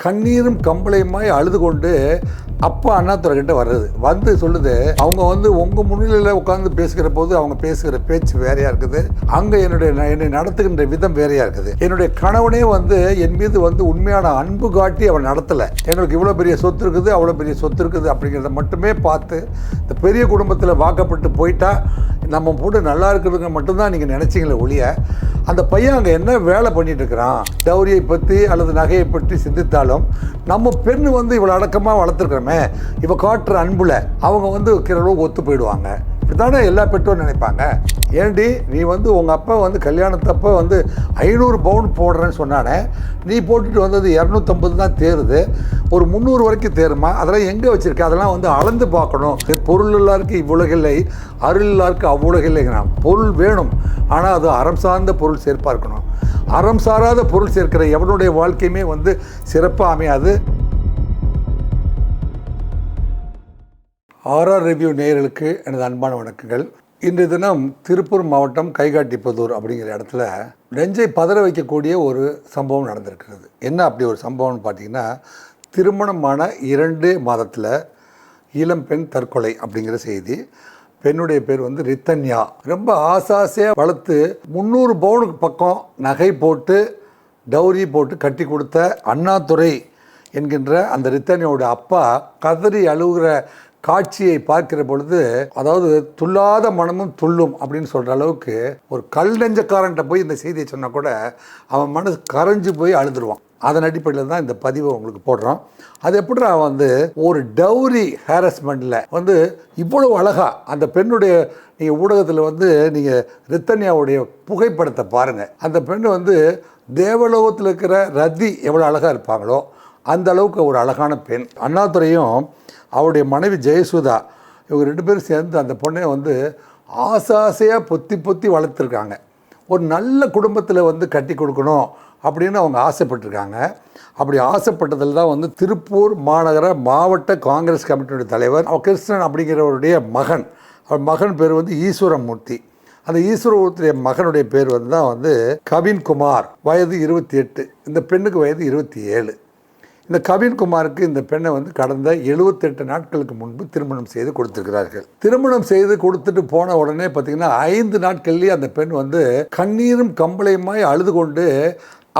கண்ணீரும் கம்பளையுமாய் அழுது கொண்டு அப்பா அண்ணாதுரைக்கிட்ட வர்றது வந்து சொல்லுது, அவங்க வந்து உங்கள் முன்னிலையில் உட்காந்து பேசுகிற போது அவங்க பேசுகிற பேச்சு வேறையாக இருக்குது, அங்கே என்னை நடத்துகின்ற விதம் வேறையாக இருக்குது. என்னுடைய கணவனே வந்து என் மீது வந்து உண்மையான அன்பு காட்டி அவன் நடத்தலை. எங்களுக்கு இவ்வளோ பெரிய சொத்து இருக்குது, அவ்வளோ பெரிய சொத்து இருக்குது அப்படிங்கிறத மட்டுமே பார்த்து இந்த பெரிய குடும்பத்தில் வாக்கப்பட்டு போயிட்டா நம்ம போட்டு நல்லா இருக்கிறதுங்க மட்டும்தான் நீங்கள் நினச்சிங்களே ஒழிய, அந்த பையன் அங்கே என்ன வேலை பண்ணிட்டு இருக்கிறான், டௌரியை பற்றி அல்லது நகையை பற்றி சிந்தித்தாலும் நம்ம பெண் வந்து இவ்வளோ அடக்கமாக வளர்த்துருக்குறோமே, இவ காட்டுற அன்புல அவங்க வந்து கிரளவு ஒத்து போயிடுவாங்க. இப்படித்தானே எல்லா பெற்றோரும் நினைப்பாங்க. ஏண்டி நீ வந்து உங்கள் அப்பா வந்து கல்யாணத்தப்போ வந்து 500 பவுன் போடுறேன்னு சொன்னானே, நீ போட்டுட்டு வந்தது 250 தான் தேருது, ஒரு 300 வரைக்கும் தேருமா, அதெல்லாம் எங்கே வச்சுருக்க, அதெல்லாம் வந்து அளந்து பார்க்கணும். பொருள் எல்லாருக்கு இவ்வுலகில்லை, அருள் எல்லாருக்கு அவ்வுலகில்லைங்கிறான். பொருள் வேணும், ஆனால் அது அறம் சார்ந்த பொருள் சேர்ப்பாக இருக்கணும். அறம் சாராத பொருள் சேர்க்கிற எவனுடைய வாழ்க்கையுமே வந்து சிறப்பாக அமையாது. ஆர்ஆர் ரிவ்யூ நேயர்களுக்கு எனது அன்பான வணக்கங்கள். இன்றைய தினம் திருப்பூர் மாவட்டம் கைகாட்டிப்புதூர் அப்படிங்கிற இடத்துல நெஞ்சை பதற வைக்கக்கூடிய ஒரு சம்பவம் நடந்திருக்கிறது. என்ன அப்படி ஒரு சம்பவம்னு பார்த்தீங்கன்னா, திருமணமான 2 மாதத்தில் இளம்பெண் தற்கொலை அப்படிங்கிற செய்தி. பெண்ணுடைய பேர் வந்து ரித்தன்யா. ரொம்ப ஆசாசையாக வளர்த்து 300 பவுனுக்கு பக்கம் நகை போட்டு டௌரி போட்டு கட்டி கொடுத்த அண்ணாதுரை என்கின்ற அந்த ரித்தன்யாவோட அப்பா கதறி அழுகிற காட்சியை பார்க்கிற பொழுது, அதாவது துள்ளாத மனமும் துள்ளும் அப்படின்னு சொல்கிற அளவுக்கு ஒரு கல் நெஞ்சக்காரன்ட்ட போய் இந்த செய்தியை சொன்னால் கூட அவன் மனசு கரைஞ்சு போய் அழுதுருவான். அதன் அடிப்படையில் தான் இந்த பதிவை உங்களுக்கு போடுறோம். அது எப்படி வந்து ஒரு டௌரி ஹாரஸ்மெண்ட்டில் வந்து இவ்வளவு அழகாக அந்த பெண்ணுடைய, நீங்கள் ஊடகத்தில் வந்து நீங்கள் ரித்தன்யாவுடைய புகைப்படத்தை பாருங்கள். அந்த பெண் வந்து தேவலோகத்தில் இருக்கிற ரதி எவ்வளோ அழகாக இருப்பாங்களோ அந்த அளவுக்கு ஒரு அழகான பெண். அண்ணாதுரையும் அவருடைய மனைவி ஜெயசுதா இவங்க 2 பேரும் சேர்ந்து அந்த பொண்ணை வந்து ஆசாசையாக பொத்தி வளர்த்துருக்காங்க. ஒரு நல்ல குடும்பத்தில் வந்து கட்டி கொடுக்கணும் அப்படின்னு அவங்க ஆசைப்பட்டிருக்காங்க. அப்படி ஆசைப்பட்டதில் தான் வந்து திருப்பூர் மாநகர மாவட்ட காங்கிரஸ் கமிட்டியுடைய தலைவர் கிருஷ்ணன் அப்படிங்கிறவருடைய மகன், அவர் மகன் பேர் வந்து ஈஸ்வரமூர்த்தி. அந்த ஈஸ்வரமூர்த்திய மகனுடைய பேர் வந்து தான் வந்து கவின்குமார், வயது 28, இந்த பெண்ணுக்கு வயது 27. இந்த கவின்குமாருக்கு இந்த பெண்ணை வந்து கடந்த 78 நாட்களுக்கு முன்பு திருமணம் செய்து கொடுத்துருக்கிறார்கள். திருமணம் செய்து கொடுத்துட்டு போன உடனே பார்த்திங்கன்னா 5 நாட்கள்லேயே அந்த பெண் வந்து கண்ணீரும் கம்பளையுமாய் அழுது கொண்டு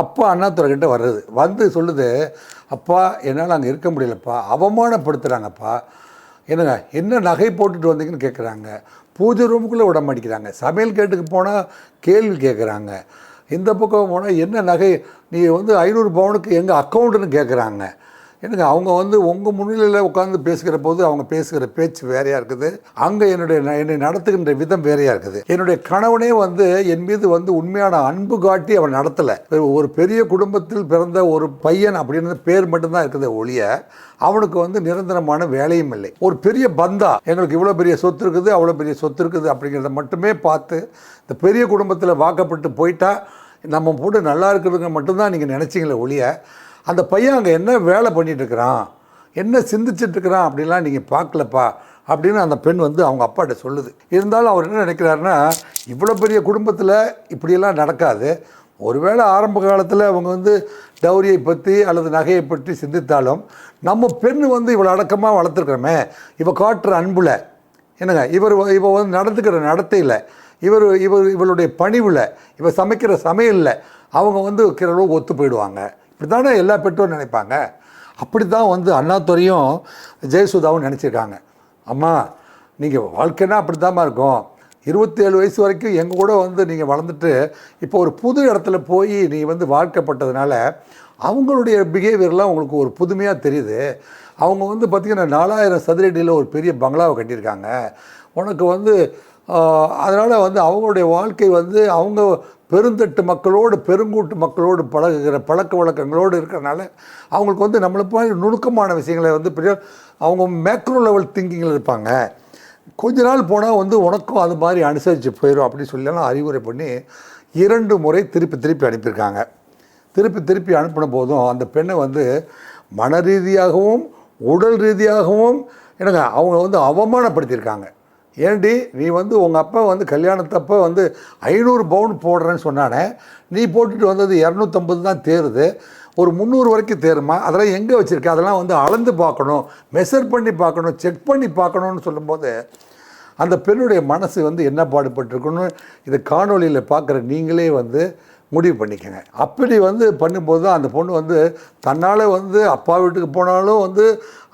அப்பா அண்ணாதுரைக்கிட்ட வர்றது வந்து சொல்லுது, அப்பா என்னால் அங்கே இருக்க முடியலப்பா, அவமானப்படுத்துகிறாங்கப்பா, என்னங்க என்ன நகை போட்டுட்டு வந்தீங்கன்னு கேட்குறாங்க, பூஜை ரூமுக்குள்ளே விட மாட்டேங்கிறாங்க, சமையல் கேட்டுக்கு போனால் கேள்வி கேட்குறாங்க, இந்த பக்கம் போனால் என்ன நகை நீ வந்து 500 பவுனுக்கு எங்கள் அக்கௌண்ட்டுன்னு கேட்குறாங்க. என்னங்க அவங்க வந்து உங்கள் முன்னிலையில் உட்காந்து பேசுகிற போது அவங்க பேசுகிற பேச்சு வேறையாக இருக்குது, அங்கே என்னை நடத்துகின்ற விதம் வேறையாக இருக்குது. என்னுடைய கணவனே வந்து என் மீது வந்து உண்மையான அன்பு காட்டி அவன் நடத்தலை. ஒரு பெரிய குடும்பத்தில் பிறந்த ஒரு பையன் அப்படின்னு பேர் மட்டும்தான் இருக்குது ஒழிய அவனுக்கு வந்து நிரந்தரமான வேலையும் இல்லை. ஒரு பெரிய பந்தா, எங்களுக்கு இவ்வளோ பெரிய சொத்து இருக்குது, அவ்வளோ பெரிய சொத்து இருக்குது அப்படிங்கிறத மட்டுமே பார்த்து இந்த பெரிய குடும்பத்தில் வாக்கப்பட்டு போயிட்டா நம்ம போட்டு நல்லா இருக்கிறதுங்க மட்டும்தான் நீங்கள் நினச்சிங்களே ஒழிய, அந்த பையன் அங்கே என்ன வேலை பண்ணிகிட்டு இருக்கிறான், என்ன சிந்திச்சிட்ருக்கிறான் அப்படின்லாம் நீங்கள் பார்க்கலப்பா அப்படின்னு அந்த பெண் வந்து அவங்க அப்பாட்ட சொல்லுது. இருந்தாலும் அவர் என்ன நினைக்கிறாருன்னா, இவ்வளோ பெரிய குடும்பத்தில் இப்படியெல்லாம் நடக்காது, ஒருவேளை ஆரம்ப காலத்தில் அவங்க வந்து டௌரியை பற்றி அல்லது நகையை பற்றி சிந்தித்தாலும் நம்ம பெண் வந்து இவ்வளோ அடக்கமாக வளர்த்துருக்குறோமே, இவ காட்டுற அன்புல, என்னங்க இவ வந்து நடந்துக்கிற நடத்தையில், இவளுடைய பணிவில், இவ சமைக்கிற சமையலில் அவங்க வந்து கிரளவு ஒத்து போயிடுவாங்க. இப்படி தானே எல்லா பெற்றோரும் நினைப்பாங்க. அப்படி தான் வந்து அண்ணாதுரையும் ஜெயசுதாவும் நினச்சிருக்காங்க. அம்மா நீங்கள் வாழ்க்கைன்னா அப்படி தாம்மா இருக்கும், 27 வயசு வரைக்கும் எங்கள் கூட வந்து நீங்கள் வளர்ந்துட்டு இப்போ ஒரு புது இடத்துல போய் நீ வந்து வாழ்க்கப்பட்டதுனால அவங்களுடைய பிஹேவியர்லாம் உங்களுக்கு ஒரு புதுமையாக தெரியுது. அவங்க வந்து பார்த்திங்கன்னா 4000 சதுரடியில் ஒரு பெரிய பங்களாவை கட்டியிருக்காங்க. உனக்கு வந்து அதனால் வந்து அவங்களுடைய வாழ்க்கை வந்து அவங்க பெருந்தட்டு மக்களோடு பெருங்கூட்டு மக்களோடு பழகுகிற பழக்க வழக்கங்களோடு இருக்கிறனால அவங்களுக்கு வந்து நம்மளை போய் நுணுக்கமான விஷயங்களை வந்து பெரிய அவங்க மேக்ரோ லெவல் திங்கிங்கில் இருப்பாங்க. கொஞ்ச நாள் போனால் வந்து உனக்கும் அது மாதிரி அனுசரித்து போயிடும் அப்படின்னு சொல்லலாம் அறிவுரை பண்ணி 2 முறை திருப்பி அனுப்பியிருக்காங்க. திருப்பி அனுப்பின போதும் அந்த பெண்ணை வந்து மன ரீதியாகவும் உடல் ரீதியாகவும் என்னங்க அவங்க வந்து அவமானப்படுத்தியிருக்காங்க. ஏண்டி நீ வந்து உங்கள் அப்பா வந்து கல்யாணத்தப்போ வந்து 500 பவுன் போடுறேன்னு சொன்னானே, நீ போட்டுட்டு வந்தது 250 தான் தேருது, ஒரு 300 வரைக்கும் தேருமா, அதெல்லாம் எங்கே வச்சுருக்கேன், அதெல்லாம் வந்து அளந்து பார்க்கணும், மெஷர் பண்ணி பார்க்கணும், செக் பண்ணி பார்க்கணுன்னு சொல்லும்போது அந்த பெண்ணுடைய மனசு வந்து என்ன பாடுபட்டிருக்குன்னு இதை காணொலியில் பார்க்குற நீங்களே வந்து முடிவு பண்ணிக்கோங்க. அப்படி வந்து பண்ணும்போது தான் அந்த பொண்ணு வந்து தன்னால் வந்து அப்பா வீட்டுக்கு போனாலும் வந்து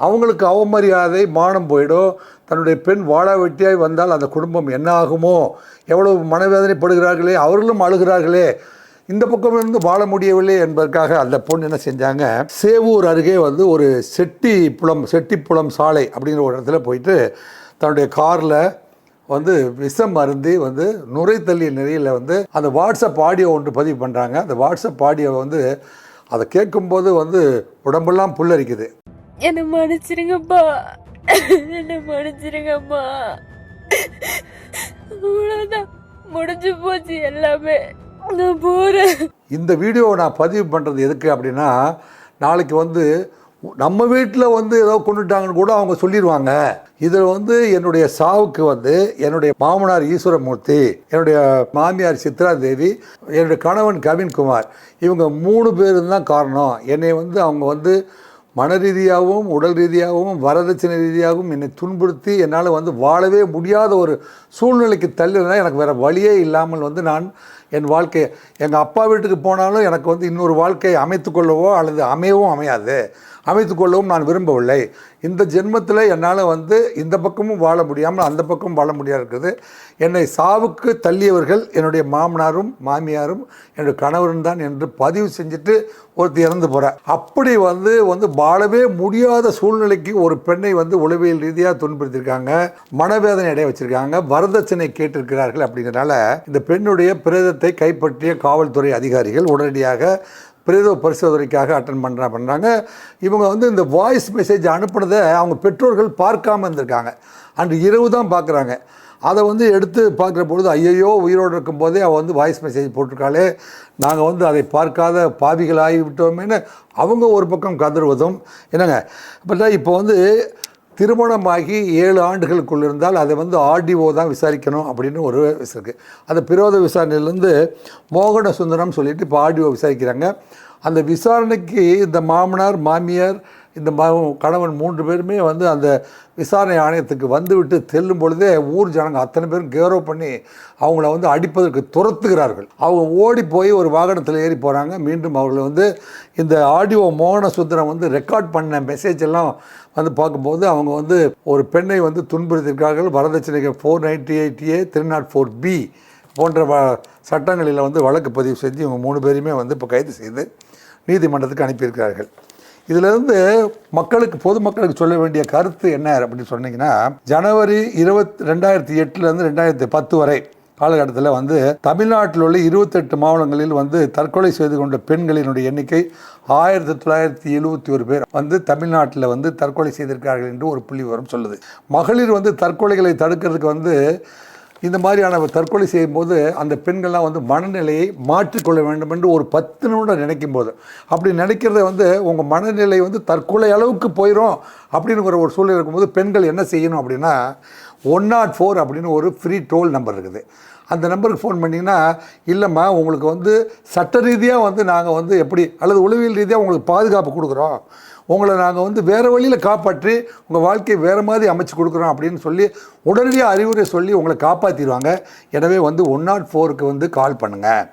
அவங்களுக்கு அவமரியாதை மானம் போயிடும். தன்னுடைய பெண் வாழா வெட்டியாய் வந்தால் அந்த குடும்பம் என்ன ஆகுமோ, எவ்வளவு மனவேதனைப்படுகிறார்களே, அவர்களும் அழுகிறார்களே, இந்த பக்கம் இருந்து வாழ முடியவில்லை என்பதற்காக அந்த பொண்ணு என்ன செஞ்சாங்க, சேவூர் அருகே வந்து ஒரு செட்டிப்புலம் சாலை அப்படிங்கிற ஒரு இடத்துல போயிட்டு தன்னுடைய காரில் வந்து விஷம் அருந்தி வந்து நுரை தள்ளிய நிலையில் வந்து அந்த வாட்ஸ்அப் ஆடியோ ஒன்று பதிவு பண்ணுறாங்க. அந்த வாட்ஸ்அப் ஆடியோ வந்து அதை கேட்கும்போது வந்து உடம்பெல்லாம் புல்லரிக்குது. என்ன மன்னிச்சிருங்கப்பா, என்ன மன்னிச்சிருங்கம்மா, அவ்வளோதான், முடிஞ்சு போச்சு எல்லாமே, நான் போகிறேன். இந்த வீடியோவை நான் பதிவு பண்ணுறது எதுக்கு அப்படின்னா, நாளைக்கு வந்து நம்ம வீட்டில் வந்து ஏதோ கொண்டுட்டாங்கன்னு கூட அவங்க சொல்லிடுவாங்க. இதில் வந்து என்னுடைய சாவுக்கு வந்து என்னுடைய மாமனார் ஈஸ்வரமூர்த்தி, என்னுடைய மாமியார் சித்ரா தேவி, என்னுடைய கணவன் கவின்குமார், இவங்க 3 பேரும் தான் காரணம். என்னை வந்து அவங்க வந்து மன ரீதியாகவும் உடல் ரீதியாகவும் வரதட்சணை ரீதியாகவும் என்னை துன்புறுத்தி என்னால் வந்து வாழவே முடியாத ஒரு சூழ்நிலைக்கு தள்ளினா எனக்கு வேறு வழியே இல்லாமல் வந்து நான் என் வாழ்க்கையை எங்கள் அப்பா வீட்டுக்கு போனாலும் எனக்கு வந்து இன்னொரு வாழ்க்கையை அமைத்துக்கொள்ளவோ அல்லது அமையவும் அமையாது, அமைத்துக்கொள்ளவும் நான் விரும்பவில்லை. இந்த ஜென்மத்தில் என்னால் வந்து இந்த பக்கமும் வாழ முடியாமல் அந்த பக்கமும் வாழ முடியாது இருக்குது. என்னை சாவுக்கு தள்ளியவர்கள் என்னுடைய மாமனாரும் மாமியாரும் என்னுடைய கணவரும் தான் என்று பதிவு செஞ்சுட்டு ஒருத்தர் இறந்து போகிறார். அப்படி வந்து வாழவே முடியாத சூழ்நிலைக்கு ஒரு பெண்ணை வந்து உளவியல் ரீதியாக துன்புறுத்திருக்காங்க, மனவேதனை அடைய வச்சுருக்காங்க, வரதட்சணை கேட்டிருக்கிறார்கள். அப்படிங்கிறனால இந்த பெண்ணுடைய பிரேதத்தை கைப்பற்றிய காவல்துறை அதிகாரிகள் உடனடியாக பிரேத பரிசோதனைக்காக அட்டன் பண்ணுறாங்க. இவங்க வந்து இந்த வாய்ஸ் மெசேஜ் அனுப்புனதை அவங்க பெற்றோர்கள் பார்க்காம இருந்திருக்காங்க. அன்று இரவு தான் பார்க்குறாங்க. அதை வந்து எடுத்து பார்க்குற பொழுது ஐயையோ உயிரோடு இருக்கும்போதே அவள் வந்து வாய்ஸ் மெசேஜ் போட்டிருக்காளே, நாங்கள் வந்து அதை பார்க்காத பாவிகளாகி விட்டோமேன்னு அவங்க ஒரு பக்கம் கதறுவதும் என்னங்க. இப்போ வந்து திருமணமாகி 7 ஆண்டுகளுக்குள் இருந்தால் அதை வந்து ஆர்டிஓ தான் விசாரிக்கணும் அப்படின்னு ஒரு விஷயம் இருக்குது. அந்த பிரேத விசாரணையிலேருந்து மோகன சுந்தரம் சொல்லிட்டு இப்போ ஆர்டிஓ விசாரிக்கிறாங்க. அந்த விசாரணைக்கு இந்த மாமனார் மாமியார் இந்த கணவன் 3 பேருமே வந்து அந்த விசாரணை ஆணையத்துக்கு வந்துவிட்டு செல்லும் பொழுதே ஊர் ஜனங்க அத்தனை பேரும் கேரோ பண்ணி அவங்கள வந்து அடிப்பதற்கு துரத்துகிறார்கள். அவங்க ஓடி போய் ஒரு வாகனத்தில் ஏறி போகிறாங்க. மீண்டும் அவர்களை வந்து இந்த ஆடியோ மோகன சுந்தரம் வந்து ரெக்கார்ட் பண்ண மெசேஜ் எல்லாம் வந்து பார்க்கும்போது அவங்க வந்து ஒரு பெண்ணை வந்து துன்புறுத்தியிருக்கார்கள். வரதட்சணைக்கு 498A 304B போன்ற சட்டங்களில் வந்து வழக்கு பதிவு செஞ்சு இவங்க 3 பேரையுமே வந்து இப்போ கைது செய்து நீதிமன்றத்துக்கு அனுப்பியிருக்கிறார்கள். இதிலிருந்து பொதுமக்களுக்கு சொல்ல வேண்டிய கருத்து என்ன அப்படின்னு சொன்னீங்கன்னா, ஜனவரி 2008 2010 வரை காலகட்டத்தில் வந்து தமிழ்நாட்டில் உள்ள 28 மாவட்டங்களில் வந்து தற்கொலை செய்து கொண்ட பெண்களினுடைய எண்ணிக்கை 1971 பேர் வந்து தமிழ்நாட்டில் வந்து தற்கொலை செய்திருக்கிறார்கள் என்று ஒரு புள்ளி விவரம் சொல்லுது. மகளிர் வந்து தற்கொலைகளை தடுக்கிறதுக்கு வந்து இந்த மாதிரியான தற்கொலை செய்யும்போது அந்த பெண்கள்லாம் வந்து மனநிலையை மாற்றிக்கொள்ள வேண்டும் என்று ஒரு 10 நிமிடம் நினைக்கும் போது, அப்படி நினைக்கிறத வந்து உங்கள் மனநிலை வந்து தற்கொலை அளவுக்கு போயிடும் அப்படிங்கிற ஒரு சூழ்நிலை இருக்கும்போது பெண்கள் என்ன செய்யணும் அப்படின்னா 104 அப்படின்னு ஒரு ஃப்ரீ டோல் நம்பர் இருக்குது. அந்த நம்பருக்கு ஃபோன் பண்ணிங்கன்னா, இல்லைம்மா உங்களுக்கு வந்து சட்ட ரீதியாக வந்து நாங்கள் வந்து எப்படி அல்லது உளவியல் ரீதியாக உங்களுக்கு பாதுகாப்பு கொடுக்குறோம், உங்களை நாங்கள் வந்து வேறு வழியில் காப்பாற்றி உங்கள் வாழ்க்கையை வேறு மாதிரி அமைச்சு கொடுக்குறோம் அப்படின்னு சொல்லி உடனடியாக அறிவுரை சொல்லி உங்களை காப்பாற்றிடுவாங்க. எனவே வந்து 104க்கு வந்து கால் பண்ணுங்கள்.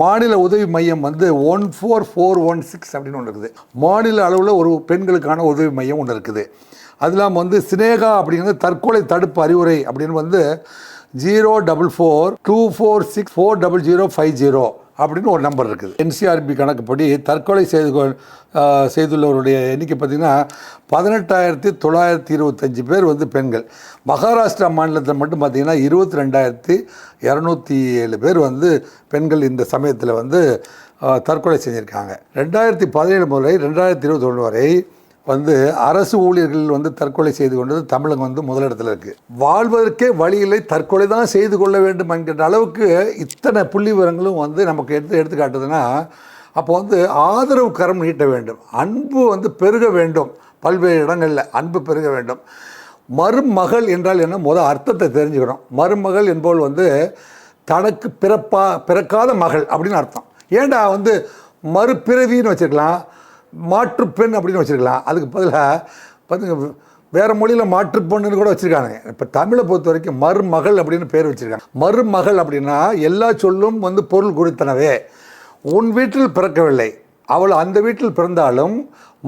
மாநில உதவி மையம் வந்து 14416 அப்படின்னு ஒன்று இருக்குது. மாநில அளவில் ஒரு பெண்களுக்கான உதவி மையம் ஒன்று இருக்குது. அதெல்லாம் வந்து சினேகா அப்படிங்கிறது தற்கொலை தடுப்பு அறிவுரை அப்படின்னு வந்து 04424640050 அப்படின்னு ஒரு நம்பர் இருக்குது. NCRB கணக்குப்படி தற்கொலை செய்துள்ளவருடைய எண்ணிக்கை பார்த்திங்கன்னா 18,925 பேர் வந்து பெண்கள். மகாராஷ்டிரா மாநிலத்தில் மட்டும் பார்த்திங்கன்னா 22,207 பேர் வந்து பெண்கள் இந்த சமயத்தில் வந்து தற்கொலை செஞ்சுருக்காங்க. 2017 முதல் 2021 வரை வந்து அரசு ஊழியர்கள் வந்து தற்கொலை செய்து கொண்டது தமிழகம் வந்து முதலிடத்தில் இருக்குது. வாழ்வதற்கே வழியில்லை, தற்கொலை தான் செய்து கொள்ள வேண்டும் என்கின்ற அளவுக்கு இத்தனை புள்ளி விவரங்களும் வந்து நமக்கு எடுத்துக்காட்டுதுன்னா, அப்போ வந்து ஆதரவு கரம் நீட்ட வேண்டும், அன்பு வந்து பெருக வேண்டும், பல்வேறு இடங்களில் அன்பு பெருக வேண்டும். மருமகள் என்றால் என்ன, முதல் அர்த்தத்தை தெரிஞ்சுக்கணும். மருமகள் என்பவள் வந்து தனக்கு பிறக்காத மகள் அப்படின்னு அர்த்தம். ஏன்டா வந்து மறுபிறவின்னு வச்சுருக்கலாம், மாற்றுப்பெண் அப்படின்னு வச்சுருக்கலாம். அதுக்கு பதிலாக பார்த்துங்க, வேறு மொழியில் மாற்றுப்பெண்ணுன்னு கூட வச்சுருக்காங்க. இப்போ தமிழை பொறுத்த வரைக்கும் மருமகள் அப்படின்னு பேர் வச்சுருக்காங்க. மருமகள் அப்படின்னா எல்லா சொல்லும் வந்து பொருள் குறித்தனவே. உன் வீட்டில் பிறக்கவில்லை, அவள் அந்த வீட்டில் பிறந்தாலும்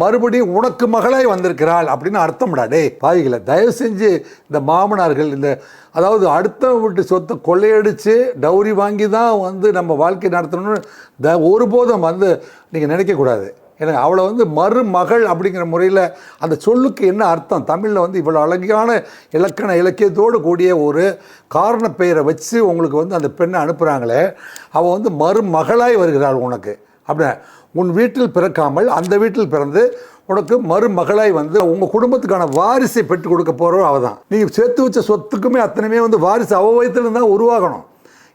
மறுபடியும் உனக்கு மகளாய் வந்திருக்கிறாள் அப்படின்னு அர்த்தம்டா. டே பாவிகளை, தயவு செஞ்சு இந்த மாமனார்கள் அதாவது அடுத்த வீட்டு சொத்தை கொள்ளையடித்து டௌரி வாங்கி தான் வந்து நம்ம வாழ்க்கை நடத்தணும்னு ஒருபோதும் வந்து நீங்கள் நினைக்கக்கூடாது. எனக்கு அவளை வந்து மருமகள் அப்படிங்கிற முறையில் அந்த சொல்லுக்கு என்ன அர்த்தம்? தமிழில் வந்து இவ்வளோ அழகான இலக்கண இலக்கியத்தோடு கூடிய ஒரு காரண பெயரை வச்சு உங்களுக்கு வந்து அந்த பெண்ணை அனுப்புகிறாங்களே, அவள் வந்து மருமகளாய் வருகிறாள் உனக்கு. அப்படின்னா உன் வீட்டில் பிறக்காமல் அந்த வீட்டில் பிறந்து உனக்கு மருமகளாய் வந்து உங்கள் குடும்பத்துக்கான வாரிசை பெற்றுக் கொடுக்க போகிறோம் அவள் தான். நீங்கள் சேர்த்து வச்ச சொத்துக்குமே அத்தனையுமே வந்து வாரிசு அவ வயிற்றுல தான் உருவாகணும்.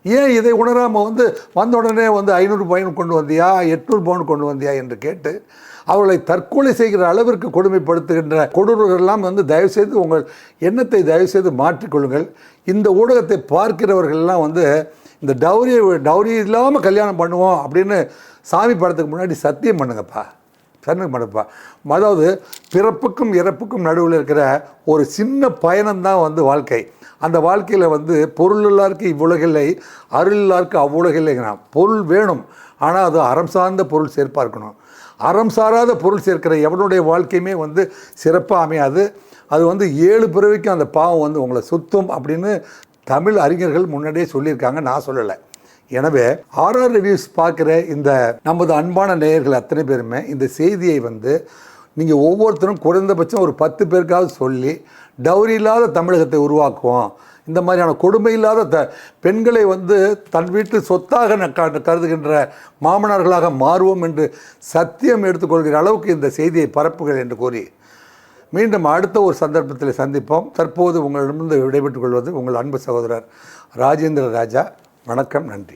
ஏன் இதை உணராமல் வந்து வந்த உடனே வந்து 500 பவுன் கொண்டு வந்தியா, 800 பவுன் கொண்டு வந்தியா என்று கேட்டு அவர்களை தற்கொலை செய்கிற அளவிற்கு கொடுமைப்படுத்துகின்ற கொடூரர்களெல்லாம் வந்து தயவுசெய்து உங்கள் எண்ணத்தை தயவுசெய்து மாற்றிக்கொள்ளுங்கள். இந்த ஊடகத்தை பார்க்கிறவர்கள்லாம் வந்து இந்த டௌரி இல்லாமல் கல்யாணம் பண்ணுவோம் அப்படின்னு சாமி படத்துக்கு முன்னாடி சத்தியம் பண்ணுங்கப்பா. அதாவது பிறப்புக்கும் இறப்புக்கும் நடுவில் இருக்கிற ஒரு சின்ன பயணம்தான் வந்து வாழ்க்கை. அந்த வாழ்க்கையில் வந்து பொருள் எல்லாருக்கு இவ்வுலகில்லை, அருள் எல்லாருக்கு அவ்வுலகில்லைங்கிறான். பொருள் வேணும், ஆனால் அது அறம் சார்ந்த பொருள் சேர்ப்பாக இருக்கணும். அறம் சாராத பொருள் சேர்க்கிற எவனுடைய வாழ்க்கையுமே வந்து சிறப்பாக அமையாது. அது வந்து 7 பிறவிக்கும் அந்த பாவம் வந்து உங்களை சுத்தும் அப்படின்னு தமிழ் அறிஞர்கள் முன்னாடியே சொல்லியிருக்காங்க, நான் சொல்லலை. எனவே ஆர்ஆர் ரிவ்யூஸ் பார்க்குற இந்த நமது அன்பான நேயர்கள் அத்தனை பேருமே இந்த செய்தியை வந்து நீங்கள் ஒவ்வொருத்தரும் குறைந்தபட்சம் ஒரு 10 பேருக்காவது சொல்லி டௌரி இல்லாத தமிழகத்தை உருவாக்குவோம், இந்த மாதிரியான கொடுமை இல்லாத பெண்களை வந்து தன் வீட்டு சொத்தாக கருதுகின்ற மாமனார்களாக மாறுவோம் என்று சத்தியம் எடுத்துக்கொள்கிற அளவுக்கு இந்த செய்தியை பரப்புகள் என்று கூறி மீண்டும் அடுத்த ஒரு சந்தர்ப்பத்தில் சந்திப்போம். தற்போது உங்களிடமிருந்து விடைபெற்றுக் கொள்வது உங்கள் அன்பு சகோதரர் ராஜேந்திர ராஜா. வணக்கம், நன்றி.